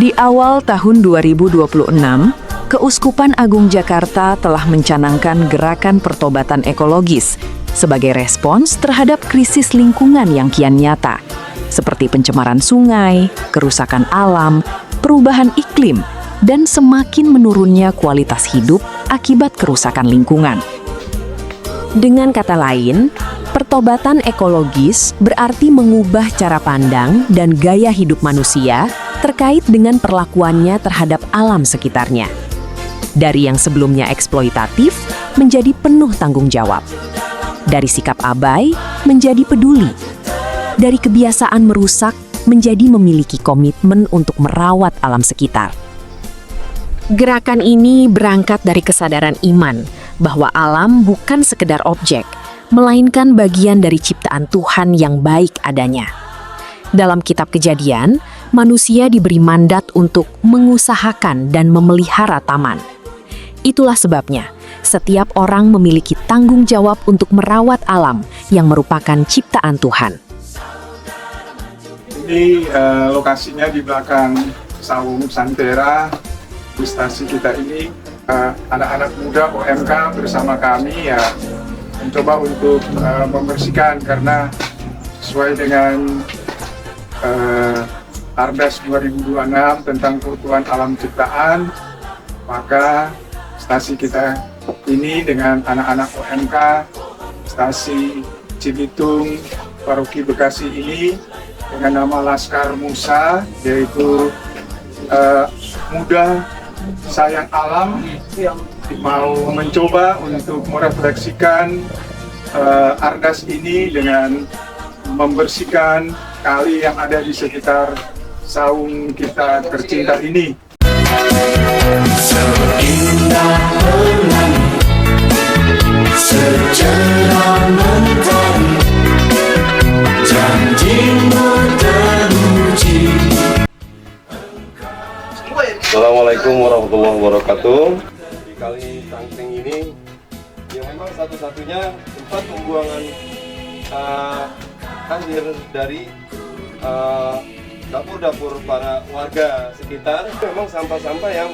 Di awal tahun 2026, Keuskupan Agung Jakarta telah mencanangkan gerakan pertobatan ekologis sebagai respons terhadap krisis lingkungan yang kian nyata, seperti pencemaran sungai, kerusakan alam, perubahan iklim, dan semakin menurunnya kualitas hidup akibat kerusakan lingkungan. Dengan kata lain, pertobatan ekologis berarti mengubah cara pandang dan gaya hidup manusia terkait dengan perlakuannya terhadap alam sekitarnya. Dari yang sebelumnya eksploitatif menjadi penuh tanggung jawab. Dari sikap abai menjadi peduli. Dari kebiasaan merusak menjadi memiliki komitmen untuk merawat alam sekitar. Gerakan ini berangkat dari kesadaran iman bahwa alam bukan sekedar objek, melainkan bagian dari ciptaan Tuhan yang baik adanya. Dalam kitab Kejadian, manusia diberi mandat untuk mengusahakan dan memelihara taman. Itulah sebabnya, setiap orang memiliki tanggung jawab untuk merawat alam yang merupakan ciptaan Tuhan. Ini lokasinya di belakang Saung Santera. Di stasi kita ini, anak-anak muda OMK bersama kami ya mencoba untuk membersihkan, karena sesuai dengan Ardas 2026 tentang keutuhan alam ciptaan, maka stasi kita ini dengan anak-anak OMK, stasi Cibitung, Paroki Bekasi ini dengan nama Laskar Musa, yaitu muda sayang alam, mau mencoba untuk merefleksikan Ardas ini dengan membersihkan kali yang ada di sekitar saung kita tercinta ini. Seindah pelangi, secerah mentari, janjimu teruji. Assalamualaikum warahmatullahi wabarakatuh. Di Kali Cangkring ini yang memang satu-satunya tempat pembuangan akhir dari dapur-dapur para warga sekitar. Memang sampah-sampah yang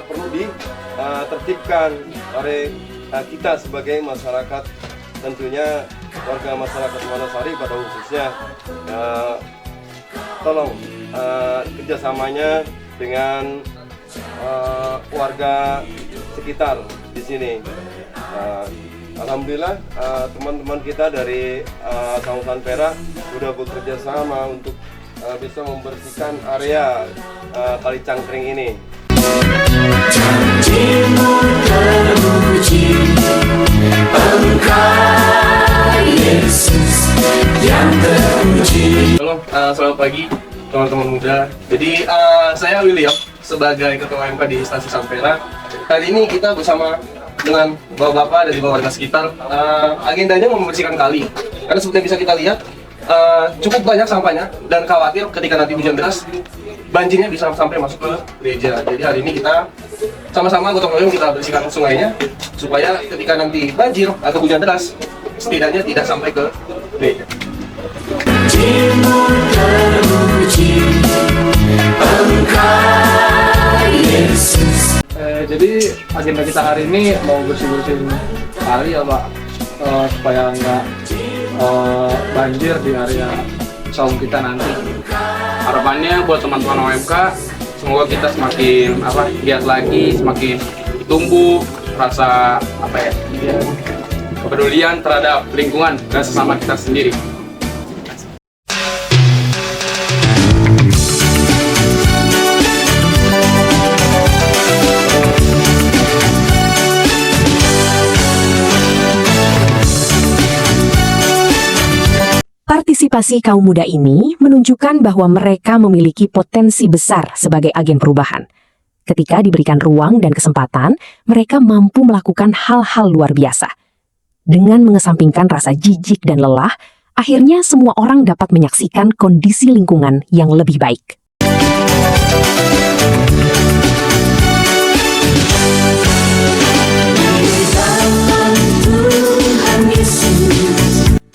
perlu ditertibkan oleh kita sebagai masyarakat, tentunya warga masyarakat Wonosari pada khususnya. Tolong kerjasamanya dengan warga sekitar di sini. Alhamdulillah teman-teman kita dari Saung Santera sudah bekerja sama untuk bisa membersihkan area Kali Cangkring ini. Janjimu teruji, Engkau Yesus yang teruji. Halo, selamat pagi teman-teman muda. Jadi saya William sebagai Ketua MK di Stasi Santera. Kali ini kita bersama dengan bapak-bapak dari warga sekitar. Agendanya membersihkan kali. Karena seperti yang bisa kita lihat, cukup banyak sampahnya dan khawatir ketika nanti hujan deras banjirnya bisa sampai masuk ke gereja. Jadi hari ini kita sama-sama gotong royong kita bersihkan sungainya supaya ketika nanti banjir atau hujan deras setidaknya tidak sampai ke gereja. Janjimu teruji, Engkau Yesus. Jadi agenda kita hari ini mau bersih-bersihin kali ya Pak, supaya nggak banjir di area saung kita nanti. Harapannya buat teman-teman OMK, semoga kita semakin giat lagi, semakin tumbuh rasa kepedulian terhadap lingkungan dan sesama kita sendiri. Partisipasi kaum muda ini menunjukkan bahwa mereka memiliki potensi besar sebagai agen perubahan. Ketika diberikan ruang dan kesempatan, mereka mampu melakukan hal-hal luar biasa. Dengan mengesampingkan rasa jijik dan lelah, akhirnya semua orang dapat menyaksikan kondisi lingkungan yang lebih baik.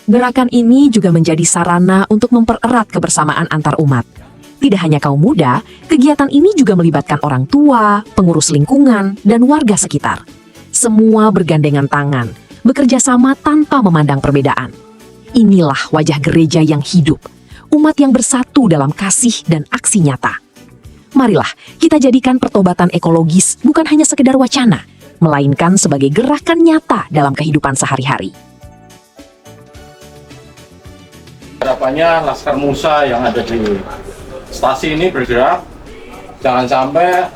Gerakan ini juga menjadi sarana untuk mempererat kebersamaan antar umat. Tidak hanya kaum muda, kegiatan ini juga melibatkan orang tua, pengurus lingkungan, dan warga sekitar. Semua bergandengan tangan, bekerja sama tanpa memandang perbedaan. Inilah wajah gereja yang hidup, umat yang bersatu dalam kasih dan aksi nyata. Marilah kita jadikan pertobatan ekologis bukan hanya sekedar wacana, melainkan sebagai gerakan nyata dalam kehidupan sehari-hari. Harapannya Laskar Musa yang ada di stasi ini bergerak, jangan sampai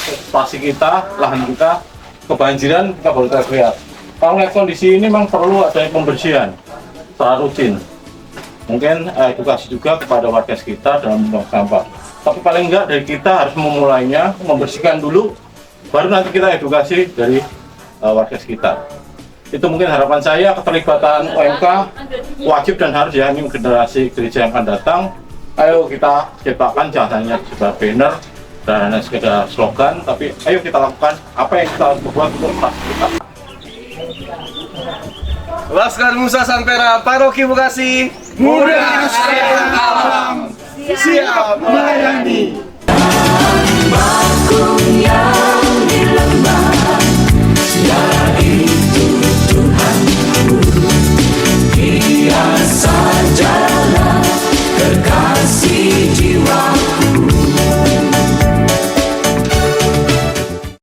stasi kita, lahan kita kebanjiran, kita baru teriak. Kalau lihat kondisi ini memang perlu ada pembersihan secara rutin. Mungkin edukasi juga kepada warga sekitar dalam membuang sampah. Tapi paling enggak dari kita harus memulainya, membersihkan dulu, baru nanti kita edukasi dari warga sekitar. Itu mungkin harapan saya, keterlibatan OMK wajib dan harus ya, ini generasi gereja yang akan datang. Ayo kita ciptakan, jangan hanya sekedar banner dan hanya sekedar slogan, tapi ayo kita lakukan apa yang kita harus buat untuk stasi kita. Laskar Musa Santera, Paroki Bekasi, Muda sayang alam, siap melayani. Bakungnya